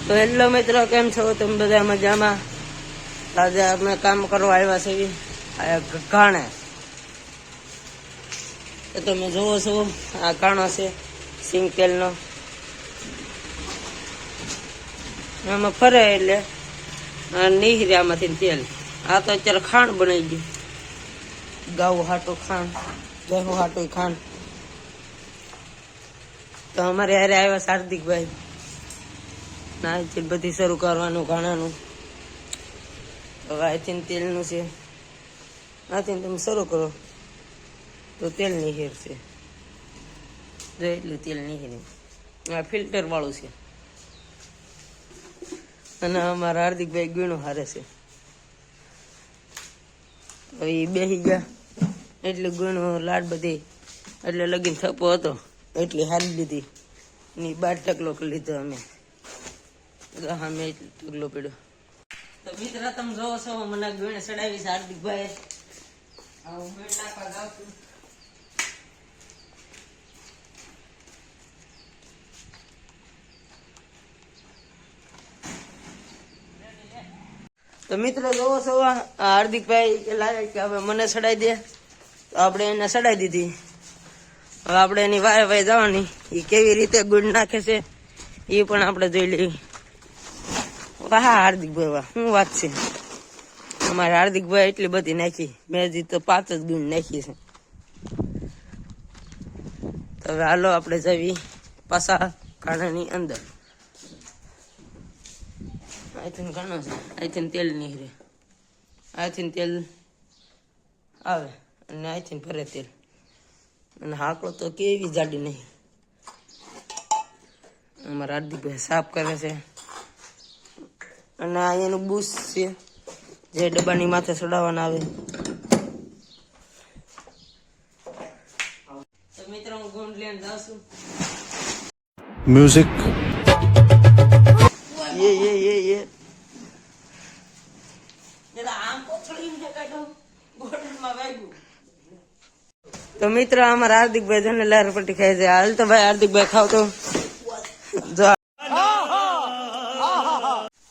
તો હેલો મિત્રો, કેમ છો તમે બધા? મજામાં? આજે અમે કામ કરવા આવ્યા છીએ આ ઘાણે. તો તમે જોવો છો આ ઘાણો છે સિંગ તેલનો. આમાં ફરે એટલે નીહરે આમાંથી તેલ. આ તો અત્યારે ખાંડ બનાવી ગયું, ગાઉ હાટું ખાંડ, ભેહું હાટું ખાંડ. તો અમારે હારે આવ્યા હાર્દિકભાઈ, નાથી બધી શરૂ કરવાનું ઘાણાનું. હવે આથી તેલનું છે, આથી તમે શરૂ કરો તો તેલ નીકળશે. જો એટલું તેલ નીકળે. આ ફિલ્ટર વાળું છે અને અમારા હાર્દિકભાઈ ગીણું હારે છે. હવે એ બેસી ગયા એટલું ગીણું લાડ બધી એટલે લગીન થપો હતો એટલી હારી લીધી. ની 12 ટકલો લીધો અમે. અમે એટલું ટકલો પડ્યો. તો મિત્ર તમે જોવો છો મને ગીણ ચડાવી છે હાર્દિકભાઈ. હું ગીણ નાખવા જાઉં છું. તો મિત્રો જોવો છો હાર્દિકભાઈ લાગે કે હવે મને ચડાવી દે, તો આપણે એને ચડાવી દીધી. હવે આપણે એની વાય વાય જવાની, એ કેવી રીતે ગુડ નાખે છે એ પણ આપણે જોઈ લઈએ. વાહ હાર્દિકભાઈ, વાહ શું વાત છે. અમારે હાર્દિકભાઈ એટલી બધી નાખી, મેં હજી તો 5 જ ગુણ નાખી છે. તો હવે હાલો આપણે જવી પાછા ઘાણાની અંદર. આથી ઘણો છે, આથી તેલ નીકળે, આથી તેલ આવે અને આથી ફરે તેલ. અને હાકડો તો કેવી જાડી નહીં. અમારા હાર્દિકભાઈ સાફ કરે છે. અને આ એનું બુશ છે જે ડબ્બાની માથે ચડાવવાના આવે. તો મિત્રો હું ગુંડ લઈને જાઉં છું. મ્યુઝિક ये તો મિત્ર અમારા હાર્દિકભાઈ જને લહેર પટ્ટી ખાય છે. હાલ તો ભાઈ હાર્દિકભાઈ ખાવ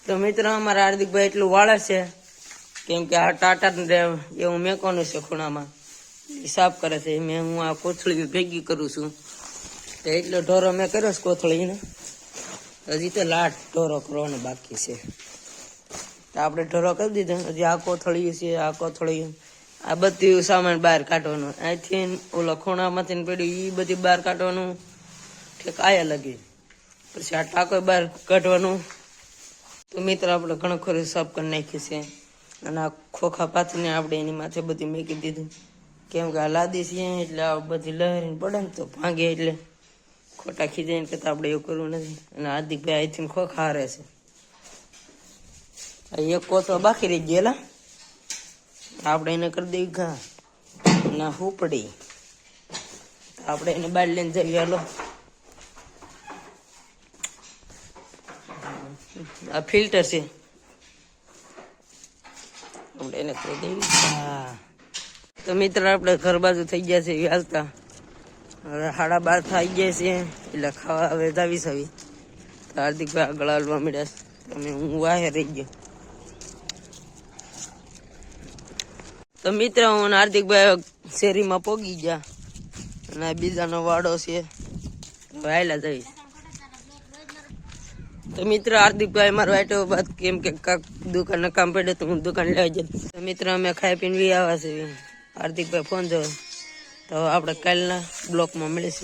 તો મિત્ર અમારા હાર્દિકભાઈ એટલું વાળે છે કેમ કે આ ટાટા એવું મેકોનું છે ખૂણામાં, સાફ કરે છે. હું આ કોથળી ભેગી કરું છું. તો એટલો ઢોરો મેં કર્યો છે કોથળીને. હજી તો લાટ ઢોરો કરવાનો બાકી છે. તો આપણે ઢોરો કરી દીધો. હજી આ કોથળી છે, આ કોથળી, આ બધું સામાન બહાર કાઢવાનું. અહીંથી ઓલા ખૂણામાંથી પડ્યું એ બધી બહાર કાઢવાનું, ઠેક આયા લગી. પછી આ ટાંકો બહાર કાઢવાનું. તો મિત્ર આપણે ઘણું ખરું સાફ કરી નાખ્યું છે. અને આ ખોખા પાથરીને આપણે એની માથે બધી મેકી દીધું. કેમ કે આ લાદી છે એટલે આ બધી લહેરીને પડે ને તો ભાંગે, એટલે ખોટા ખીજાઈને કરતા આપણે એવું કરવું નથી. અને હાર્દિકભાઈ અહીંથી ખોખા હારે છે. એક કોથળો બાકી રહી ગયેલા, આપણે એને કરી દઈએ ઘા ના હુપડી. આપણે એને બહાર લઈને જઈએ. હાલો આ ફિલ્ટર છે, આપણે એને કરી દઈએ. હા તો મિત્ર આપણે ઘર બાજુ થઈ ગયા છે હાલતા. હવે 12:30 થઈ ગયા છે એટલે ખાવા હવે જાવીશ. હવે તો હાર્દિકભાઈ આગળ હાલવા મળ્યા છે. તમે હું વાહે રહી ગયો. તો મિત્ર હું હાર્દિકભાઈ શેરીમાં પોગી ગયા અને બીજાનો વાડો છે. હવે હાલ્યા જઈશ. તો મિત્ર હાર્દિકભાઈ મારો આટો બાદ કેમ કે કાક દુકાન કામ પડે તો હું દુકાન લેવા જઈશ. તો મિત્ર અમે ખાઈ પીને આવ્યા છે. હાર્દિકભાઈ ફોન જોયો. તો આપણે કાલના બ્લોકમાં મળીશું.